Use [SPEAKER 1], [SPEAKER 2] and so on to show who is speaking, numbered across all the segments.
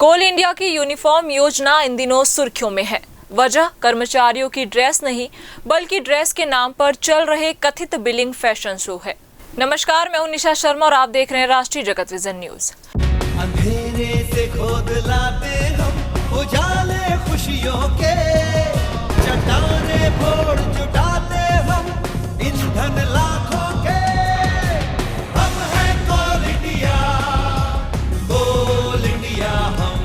[SPEAKER 1] कोल India की uniform योजना इन दिनों सुर्खियों में है। वजह कर्मचारियों की ड्रेस नहीं बल्कि ड्रेस के नाम पर चल रहे कथित बिलिंग फैशन शो है। नमस्कार, मैं हूं निशा शर्मा और आप देख रहे हैं राष्ट्रीय जगत विजन न्यूज।
[SPEAKER 2] अंधेरे से खोद लाते हम उजाले खुशियों के, चट्टाने फोड़ जुटाते हम ईंधन लाखों के। हम हैं कोल इंडिया, कोल इंडिया हम।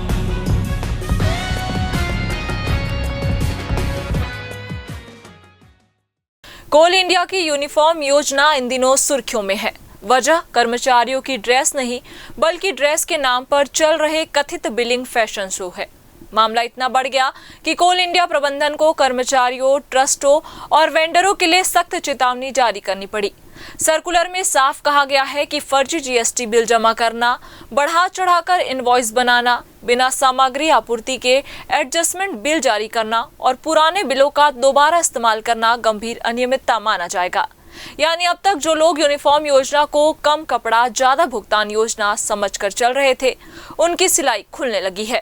[SPEAKER 1] कोल इंडिया की यूनिफॉर्म योजना इन दिनों सुर्खियों में है। वजह कर्मचारियों की ड्रेस नहीं बल्कि ड्रेस के नाम पर चल रहे कथित बिलिंग फैशन शो है। मामला इतना बढ़ गया कि कोल इंडिया प्रबंधन को कर्मचारियों, ट्रस्टों और वेंडरों के लिए सख्त चेतावनी जारी करनी पड़ी। सर्कुलर में साफ कहा गया है कि फर्जी जीएसटी बिल जमा करना, बढ़ा चढ़ाकर इनवॉइस बनाना, बिना सामग्री आपूर्ति के एडजस्टमेंट बिल जारी करना और पुराने बिलों का दोबारा इस्तेमाल करना गंभीर अनियमितता माना जाएगा। यानी अब तक जो लोग यूनिफॉर्म योजना को कम कपड़ा ज्यादा भुगतान योजना समझकर चल रहे थे, उनकी सिलाई खुलने लगी है।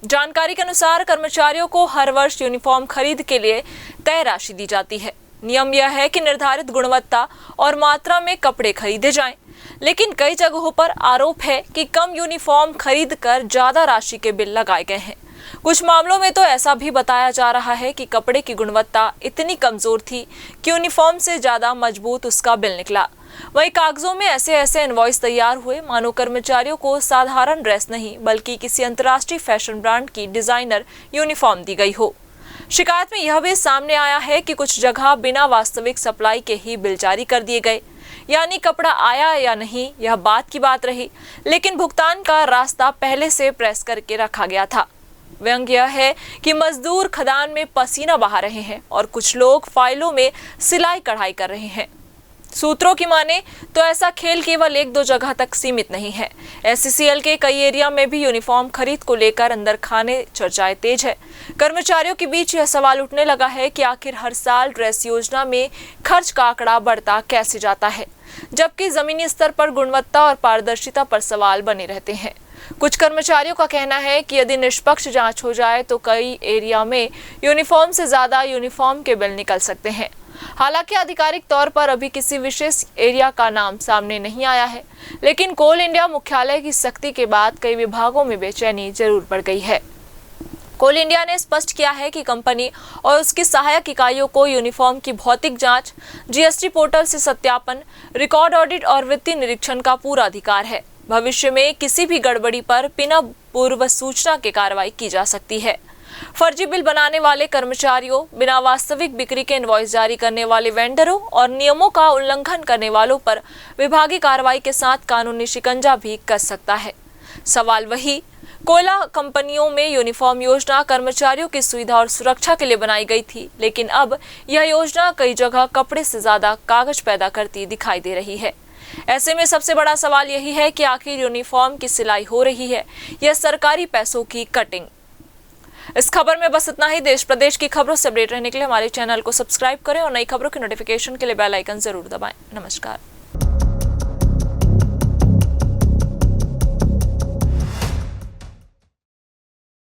[SPEAKER 1] जानकारी के अनुसार कर्मचारियों को हर वर्ष यूनिफॉर्म खरीद के लिए तय राशि दी जाती है। नियम यह है कि निर्धारित गुणवत्ता और मात्रा में कपड़े खरीदे जाएं, लेकिन कई जगहों पर आरोप है कि कम यूनिफॉर्म खरीद कर ज्यादा राशि के बिल लगाए गए हैं। कुछ मामलों में तो ऐसा भी बताया जा रहा है कि कपड़े की गुणवत्ता इतनी कमजोर थी कि यूनिफॉर्म से ज्यादा मजबूत उसका बिल निकला। वहीं कागजों में ऐसे इनवॉइस तैयार हुए मानो कर्मचारियों को साधारण ड्रेस नहीं बल्कि किसी अंतर्राष्ट्रीय फैशन ब्रांड की डिजाइनर यूनिफॉर्म दी गई हो। शिकायत में यह भी सामने आया है कि कुछ जगह बिना वास्तविक सप्लाई के ही बिल जारी कर दिए गए, यानी कपड़ा आया या नहीं यह बात की बात रही, लेकिन भुगतान का रास्ता पहले से प्रेस करके रखा गया था। व्यंग्य यह है कि मजदूर खदान में पसीना बहा रहे हैं और कुछ लोग फाइलों में सिलाई कढ़ाई कर रहे हैं। सूत्रों की माने तो ऐसा खेल केवल 1-2 जगह तक सीमित नहीं है। एससीसीएल के कई एरिया में भी यूनिफॉर्म खरीद को लेकर अंदर खाने चर्चाएं तेज है। कर्मचारियों के बीच यह सवाल उठने लगा है कि आखिर हर साल ड्रेस योजना में खर्च का आंकड़ा बढ़ता कैसे जाता है, जबकि जमीनी स्तर पर गुणवत्ता और पारदर्शिता पर सवाल बने रहते हैं। कुछ कर्मचारियों का कहना है कि यदि निष्पक्ष जांच हो जाए तो कई एरिया में यूनिफॉर्म से ज्यादा यूनिफॉर्म के बिल निकल सकते हैं। हालांकि आधिकारिक तौर पर अभी किसी विशेष एरिया का नाम सामने नहीं आया है, लेकिन कोल इंडिया मुख्यालय की सख्ती के बाद कई विभागों में बेचैनी जरूर बढ़ गई है। कोल इंडिया ने स्पष्ट किया है कि कंपनी और उसकी सहायक इकाइयों को यूनिफॉर्म की भौतिक जांच, जीएसटी पोर्टल से सत्यापन, रिकॉर्ड ऑडिट और वित्तीय निरीक्षण का पूरा अधिकार है। भविष्य में किसी भी गड़बड़ी पर बिना पूर्व सूचना के कार्रवाई की जा सकती है। फर्जी बिल बनाने वाले कर्मचारियों, बिना वास्तविक बिक्री के इनवॉइस जारी करने वाले वेंडरों और नियमों का उल्लंघन करने वालों पर विभागीय कार्रवाई के साथ कानूनी शिकंजा भी कस सकता है। सवाल वही, कोयला कंपनियों में यूनिफॉर्म योजना कर्मचारियों की सुविधा और सुरक्षा के लिए बनाई गई थी, लेकिन अब यह योजना कई जगह कपड़े से ज्यादा कागज पैदा करती दिखाई दे रही है। ऐसे में सबसे बड़ा सवाल यही है कि आखिर यूनिफॉर्म की सिलाई हो रही है या सरकारी पैसों की कटिंग। इस खबर में बस इतना ही। देश प्रदेश की खबरों से अपडेट रहने के लिए हमारे चैनल को सब्सक्राइब करें और नई खबरों की नोटिफिकेशन के लिए बेल आइकन जरूर दबाएं। नमस्कार।